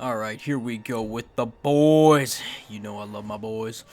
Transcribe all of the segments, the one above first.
Alright, here we go with the boys. You know I love my boys.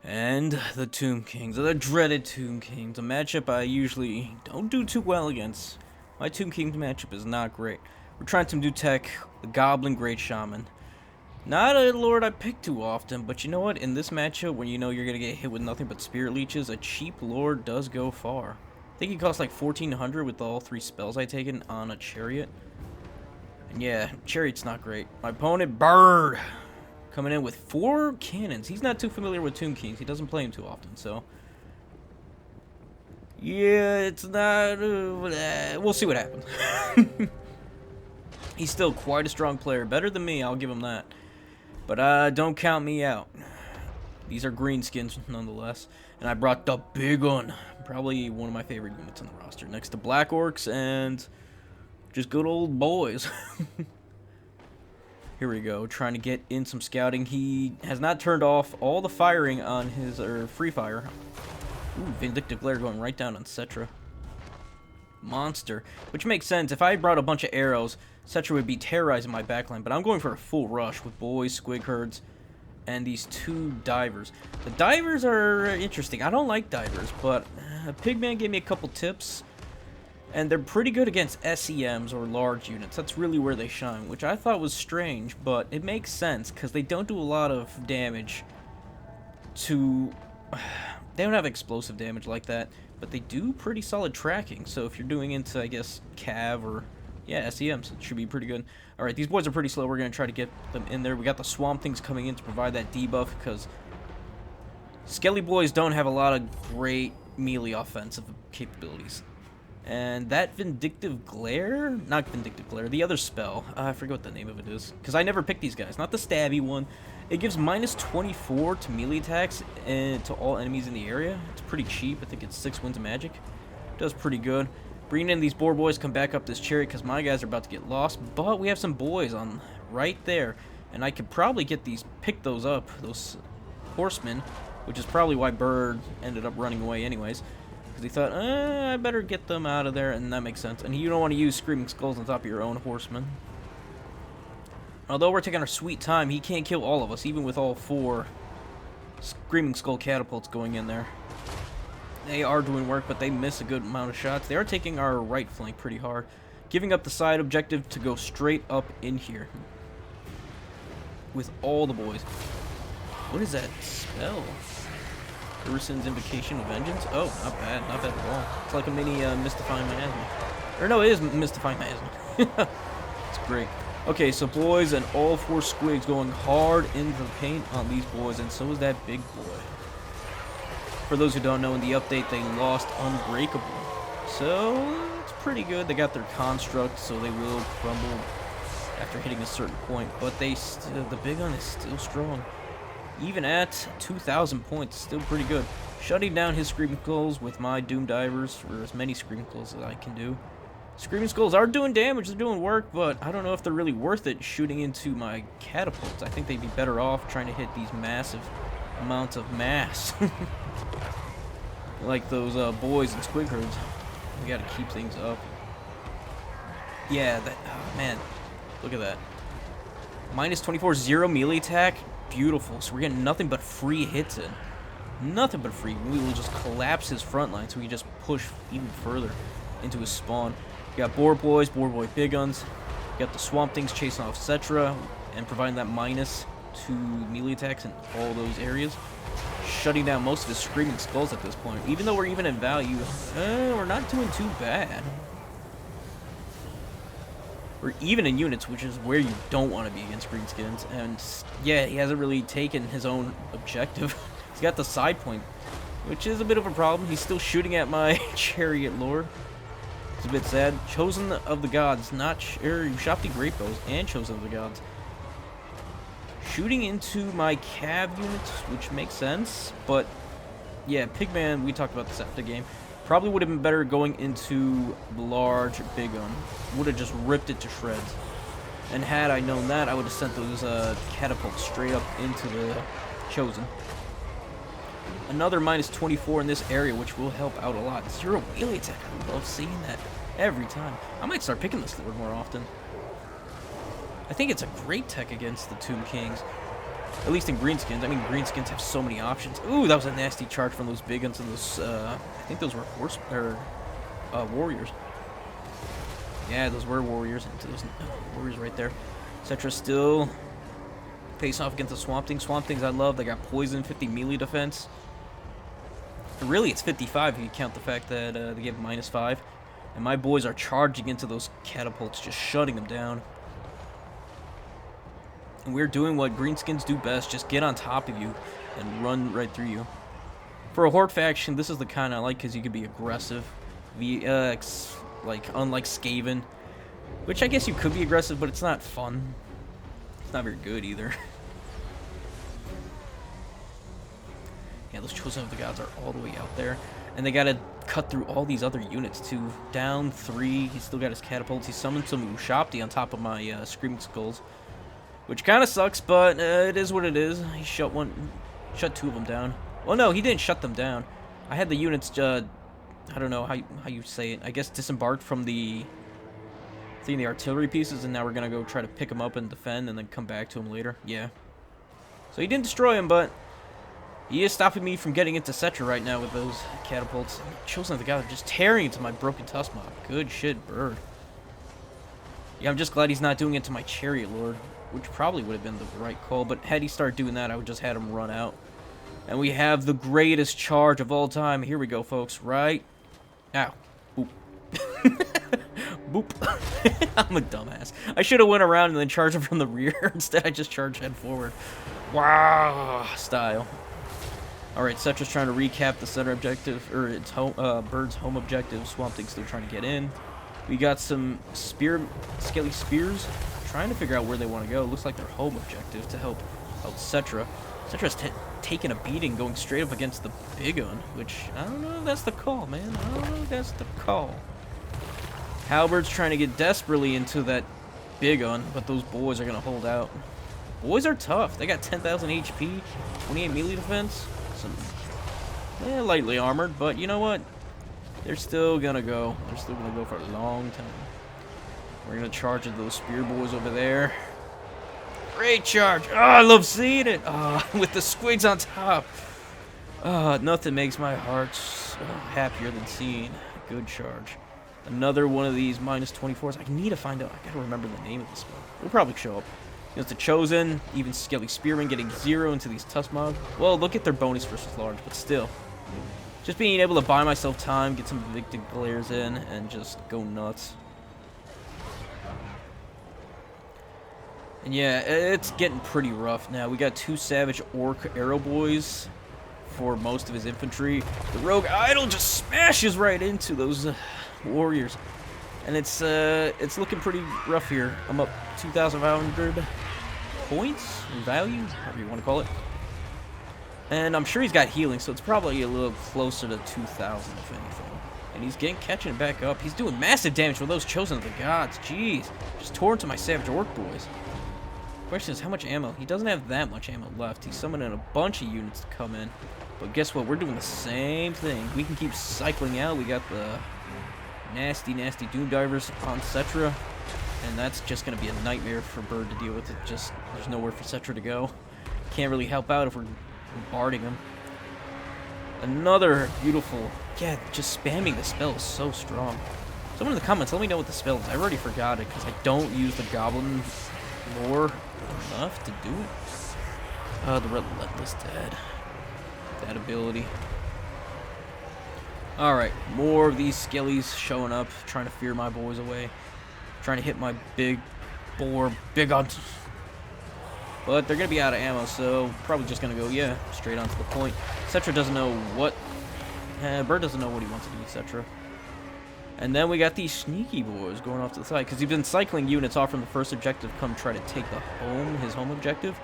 And the Tomb Kings, the dreaded Tomb Kings. A matchup I usually don't do too well against. My Tomb Kings matchup is not great. We're trying to do tech, the Goblin Great Shaman. Not a lord I pick too often, but you know what? In this matchup, when you know you're going to get hit with nothing but Spirit Leeches, a cheap lord does go far. I think he costs like 1400 with all 3 spells I taken on a Chariot. And yeah, Chariot's not great. My opponent, Bird, coming in with 4 cannons. He's not too familiar with Tomb Kings. He doesn't play him too often, so... yeah, it's not... we'll see what happens. He's still quite a strong player. Better than me, I'll give him that. But don't count me out. These are Greenskins, nonetheless. And I brought the big one. Probably one of my favorite units on the roster. Next to Black Orcs and... just good old boys. Here we go, trying to get in some scouting. He has not turned off all the firing on his, free fire. Ooh, Vindictive Glare going right down on Cetra. Monster. Which makes sense. If I brought a bunch of arrows, Cetra would be terrorizing my backline. But I'm going for a full rush with boys, squig herds, and these 2 divers. The divers are interesting. I don't like divers, but Pigman gave me a couple tips. And they're pretty good against SEMs or large units. That's really where they shine, which I thought was strange, but it makes sense because they don't do a lot of damage to... they don't have explosive damage like that, but they do pretty solid tracking. So if you're doing into, I guess, Cav or, yeah, SEMs, it should be pretty good. Alright, these boys are pretty slow. We're going to try to get them in there. We got the Swamp Things coming in to provide that debuff because Skelly boys don't have a lot of great melee offensive capabilities. And that Vindictive Glare? Not Vindictive Glare, the other spell. I forget what the name of it is. Because I never pick these guys. Not the stabby one. It gives minus 24 to melee attacks and to all enemies in the area. It's pretty cheap. I think it's 6 Winds of Magic. Does pretty good. Bringing in these boar boys, come back up this chariot because my guys are about to get lost. But we have some boys on right there. And I could probably get these, pick those up, those horsemen. Which is probably why Bird ended up running away anyways. He thought, I better get them out of there, and that makes sense. And you don't want to use Screaming Skulls on top of your own horsemen. Although we're taking our sweet time, he can't kill all of us, even with all 4 Screaming Skull catapults going in there. They are doing work, but they miss a good amount of shots. They are taking our right flank pretty hard, giving up the side objective to go straight up in here with all the boys. What is that spell? Urson's Invocation of Vengeance? Oh, not bad at all. It's like a mini Mystifying Miasma. Or no, it is Mystifying Miasma. It's great. Okay, so boys and all 4 squigs going hard into the paint on these boys, and so is that big boy. For those who don't know, in the update they lost Unbreakable. So, it's pretty good. They got their construct, so they will crumble after hitting a certain point, but they still, the big one is still strong. Even at 2,000 points, still pretty good. Shutting down his Screaming Skulls with my Doom Divers for as many Screaming Skulls as I can do. Screaming Skulls are doing damage, they're doing work, but I don't know if they're really worth it shooting into my catapults. I think they'd be better off trying to hit these massive amounts of mass. Like those boys and squig herds. We gotta keep things up. Yeah, that, oh man, look at that. Minus 24, 0 melee attack. Beautiful. So we're getting nothing but free hits in. Nothing but free. We will just collapse his front line so we can just push even further into his spawn. We got boar boy big guns. We got the Swamp Things chasing off Cetra and providing that minus to melee attacks in all those areas. Shutting down most of his Screaming Skulls at this point. Even though we're even in value, we're not doing too bad. We're even in units, which is where you don't want to be against Greenskins. And yeah, he hasn't really taken his own objective. He's got the side point, which is a bit of a problem. He's still shooting at my Chariot Lord. It's a bit sad. Chosen of the Gods, not Shopty Great Bows and Chosen of the Gods. Shooting into my Cav units, which makes sense. But yeah, Pigman, we talked about this after the game. Probably would have been better going into the large big gun. Would have just ripped it to shreds. And had I known that, I would have sent those catapults straight up into the Chosen. Another minus 24 in this area, which will help out a lot. 0 melee attack. I love seeing that every time. I might start picking this Lord more often. I think it's a great tech against the Tomb Kings. At least in Greenskins. I mean, Greenskins have so many options. Ooh, that was a nasty charge from those big guns and those, I think those were warriors. Yeah, those were warriors. Into those warriors right there. Cetra still facing off against the Swamp Thing. Swamp Things I love. They got poison, 50 melee defense. Really, it's 55 if you count the fact that they give -5. And my boys are charging into those catapults, just shutting them down. And we're doing what Greenskins do best, just get on top of you and run right through you. For a Horde faction, this is the kind I like because you can be aggressive. Like, unlike Skaven, which I guess you could be aggressive, but it's not fun. It's not very good either. Yeah, those Chosen of the Gods are all the way out there. And they gotta cut through all these other units too. Down 3, he's still got his catapults. He summoned some Ushapti on top of my Screaming Skulls. Which kind of sucks, but it is what it is. He shut 2 of them down. Well, no, he didn't shut them down. I had the units, I don't know how you say it. I guess disembarked from the artillery pieces, and now we're gonna go try to pick them up and defend, and then come back to him later. Yeah. So he didn't destroy him, but he is stopping me from getting into Cetra right now with those catapults. Chosen of the God are just tearing into my broken tusk mob. Good shit, bird. Yeah, I'm just glad he's not doing it to my Chariot Lord, which probably would have been the right call, but had he started doing that, I would just had him run out. And we have the greatest charge of all time. Here we go, folks. Right. Ow. Boop. Boop. I'm a dumbass. I should have went around and then charged him from the rear. Instead, I just charged head forward. Wow. Style. Alright, Cetra's trying to recap the center objective, or its home, Bird's home objective. Swamp Thing's still trying to get in. We got some skelly spears. Trying to figure out where they want to go. Looks like their home objective to help out Cetra. Cetra's taking a beating going straight up against the big one, which I don't know if that's the call, man. I don't know if that's the call. Halberd's trying to get desperately into that big one, but those boys are going to hold out. Boys are tough. They got 10,000 HP, 28 melee defense. Some lightly armored, but you know what? They're still going to go. They're still going to go for a long time. We're going to charge at those spear boys over there. Great charge. Oh, I love seeing it. Oh, with the squigs on top. Oh, nothing makes my heart happier than seeing a good charge. Another one of these -24s. I need to find out. I got to remember the name of this one. It'll probably show up. It's the Chosen, even Skelly Spearmen getting 0 into these Tusk Mob. Well, look at their bonus versus large, but still. Just being able to buy myself time, get some Vindictive Glares in, and just go nuts. And yeah, it's getting pretty rough now. We got 2 Savage Orc Arrow Boys for most of his infantry. The Rogue Idol just smashes right into those warriors. And it's looking pretty rough here. I'm up 2,500 points, or value, however you want to call it. And I'm sure he's got healing, so it's probably a little closer to 2,000 if anything. And he's catching it back up. He's doing massive damage with those Chosen of the Gods. Jeez. Just tore into my Savage Orc boys. Question is, how much ammo? He doesn't have that much ammo left. He's summoning a bunch of units to come in. But guess what? We're doing the same thing. We can keep cycling out. We got the nasty, nasty Doom Divers on Cetra. And that's just going to be a nightmare for Bird to deal with. There's nowhere for Cetra to go. Can't really help out if we're bombarding him. Another beautiful... Yeah, just spamming the spell is so strong. Someone in the comments, let me know what the spell is. I already forgot it because I don't use the Goblin lore enough to do it. The Relentless Dead. That ability. Alright, more of these skellies showing up, trying to fear my boys away. Trying to hit my big boar, big on. But they're going to be out of ammo, so probably just going to go, yeah, straight on to the point. Cetra doesn't know what... Bird doesn't know what he wants to do with Cetra. And then we got these sneaky boys going off to the side, because he's been cycling units off from the first objective, come try to take his home objective.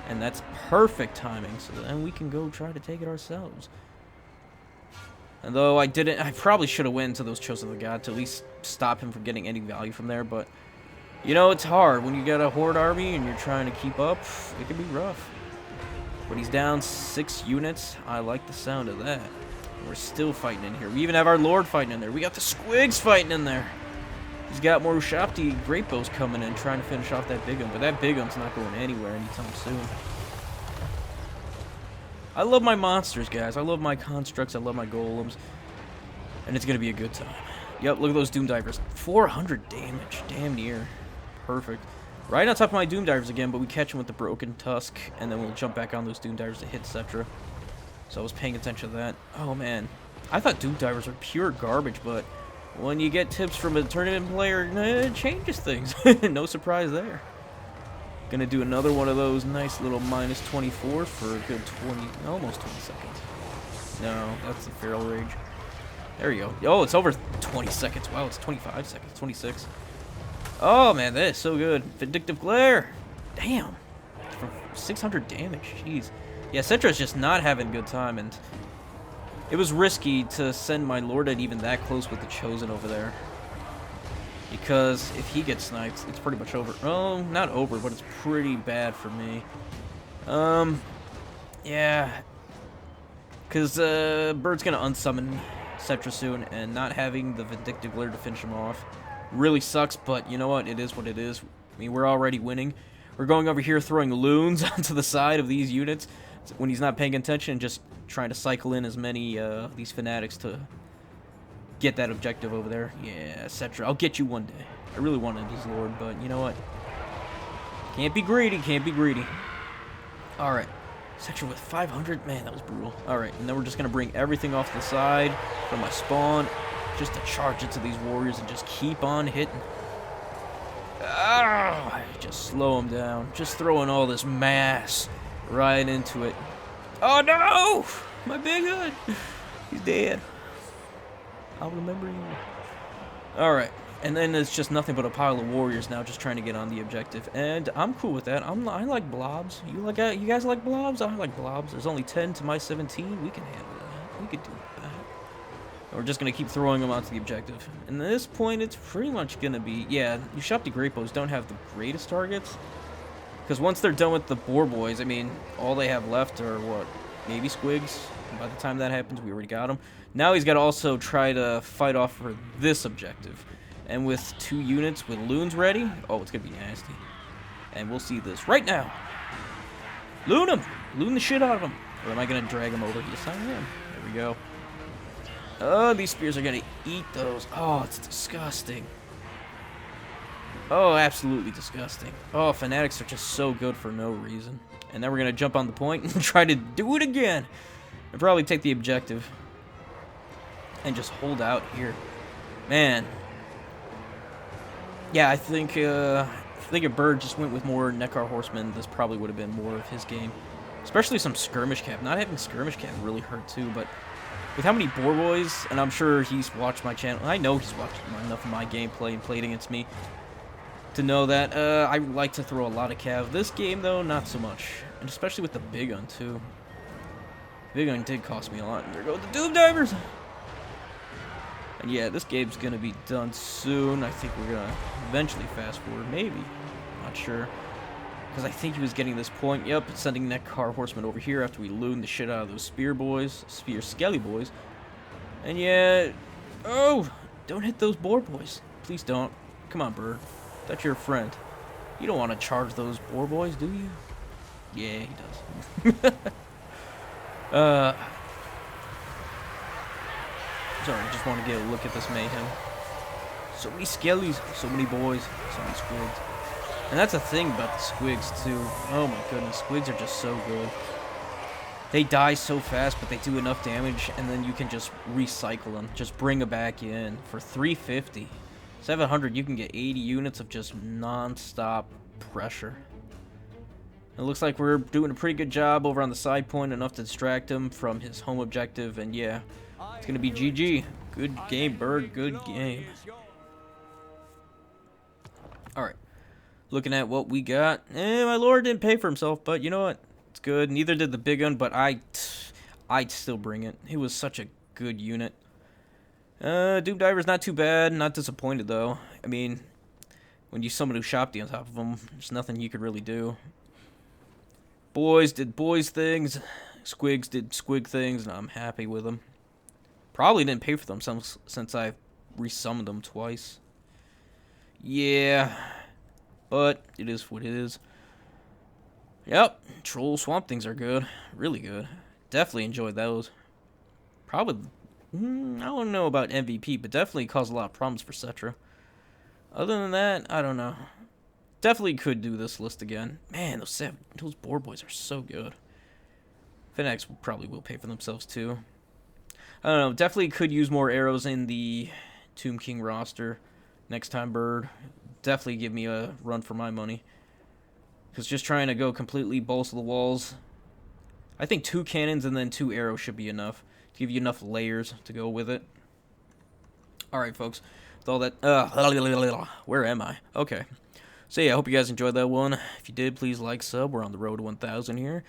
And that's perfect timing, so then we can go try to take it ourselves. And though I probably should have went into those Chosen of the God to at least stop him from getting any value from there, but... You know, it's hard when you got a Horde army and you're trying to keep up. It can be rough. But he's down 6 units. I like the sound of that. We're still fighting in here. We even have our Lord fighting in there. We got the Squigs fighting in there. He's got more Ushapti great bows coming in, trying to finish off that big gun, but that big gun's not going anywhere anytime soon. I love my monsters, guys. I love my constructs. I love my golems. And it's going to be a good time. Yep, look at those Doom Divers. 400 damage. Damn near. Perfect. Right on top of my Doom Divers again, but we catch them with the Broken Tusk, and then we'll jump back on those Doom Divers to hit Cetra. So I was paying attention to that. Oh, man. I thought Doom Divers were pure garbage, but when you get tips from a tournament player, it changes things. No surprise there. Gonna do another one of those nice little minus 24 for a good 20, almost 20 seconds. No, that's the Feral Rage. There you go. Oh, it's over 20 seconds. Wow, it's 25 seconds, 26. Oh, man, that is so good. Vindictive Glare. Damn. For 600 damage. Jeez. Yeah, Cetra's just not having a good time, and it was risky to send my Lord Ed even that close with the Chosen over there. Because if he gets sniped, it's pretty much over. Oh, not over, but it's pretty bad for me. Yeah. Because Bird's going to unsummon Cetra soon, and not having the Vindictive Glare to finish him off really sucks, but you know what? It is what it is. I mean, we're already winning. We're going over here throwing loons onto the side of these units when he's not paying attention, and just trying to cycle in as many these fanatics to get that objective over there. Yeah, Cetra, I'll get you one day. I really wanted his Lord, but you know what? Can't be greedy, can't be greedy. Alright, Cetra with 500? Man, that was brutal. Alright, and then we're just going to bring everything off to the side from my spawn, just to charge into these warriors and just keep on hitting. Ah, just slow them down. Just throwing all this mass right into it. Oh no! My big hood! He's dead. I'll remember you. Alright, and then it's just nothing but a pile of warriors now just trying to get on the objective. And I'm cool with that. I like blobs. You guys like blobs? I like blobs. There's only 10 to my 17. We can handle that. We could do that. We're just going to keep throwing them onto the objective. And at this point, it's pretty much going to be... Yeah, Ushapti Great Bows don't have the greatest targets. Because once they're done with the Boar Boys, I mean, all they have left are, what, maybe Squigs? And by the time that happens, we already got them. Now he's got to also try to fight off for this objective. And with 2 units with loons ready, oh, it's going to be nasty. And we'll see this right now. Loon him! Loon the shit out of him. Or am I going to drag him over? Yes, I am. There we go. Oh, these spears are going to eat those. Oh, it's disgusting. Oh, absolutely disgusting. Oh, fanatics are just so good for no reason. And then we're going to jump on the point and try to do it again. And probably take the objective. And just hold out here. Man. Yeah, I think if Bird just went with more Nekar Horsemen, this probably would have been more of his game. Especially some Skirmish Cap. Not having Skirmish Cap really hurt too, but with how many Boar Boys, and I'm sure he's watched my channel. I know he's watched enough of my gameplay and played against me to know that I like to throw a lot of cav. This game, though, not so much. And especially with the big gun, too. Big gun did cost me a lot. And there go the Doom Divers! And yeah, this game's gonna be done soon. I think we're gonna eventually fast forward. Maybe. Not sure. Because I think he was getting this point. Yep, sending Nekar Horsemen over here after we loon the shit out of those Spear Skelly Boys. And yeah... Oh! Don't hit those Boar Boys. Please don't. Come on, Bird. That's your friend. You don't want to charge those Boar Boys, do you? Yeah, he does. Sorry, I just want to get a look at this mayhem. So many skellies, so many boys, so many squigs. And that's the thing about the squigs, too. Oh my goodness, squigs are just so good. They die so fast, but they do enough damage, and then you can just recycle them. Just bring them back in for 350. 700, you can get 80 units of just non-stop pressure. It looks like we're doing a pretty good job over on the side point, enough to distract him from his home objective, and yeah, it's gonna be GG. Good game, Bird, good game. Alright, looking at what we got. My Lord didn't pay for himself, but you know what? It's good. Neither did the big gun, but I'd still bring it. He was such a good unit. Doom Diver's not too bad. Not disappointed, though. I mean, when you summon Ushapti on top of him, there's nothing you could really do. Boys did boys things. Squigs did squig things, and I'm happy with them. Probably didn't pay for them since I resummoned them twice. Yeah, but it is what it is. Yep, troll swamp things are good. Really good. Definitely enjoyed those. Probably, I don't know about MVP, but definitely caused a lot of problems for Cetra. Other than that, I don't know. Definitely could do this list again. Man, those boar boys are so good. Finnex probably will pay for themselves too. I don't know. Definitely could use more arrows in the Tomb King roster next time, Bird. Definitely give me a run for my money. Because just trying to go completely balls to the walls. I think 2 cannons and then 2 arrows should be enough. To give you enough layers to go with it. Alright, folks. With all that... where am I? Okay. So yeah, I hope you guys enjoyed that one. If you did, please like, sub. We're on the road to 1,000 here.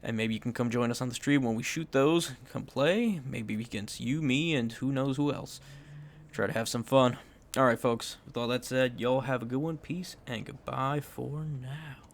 And maybe you can come join us on the stream when we shoot those. Come play. Maybe against you, me, and who knows who else. Try to have some fun. Alright, folks. With all that said, y'all have a good one. Peace and goodbye for now.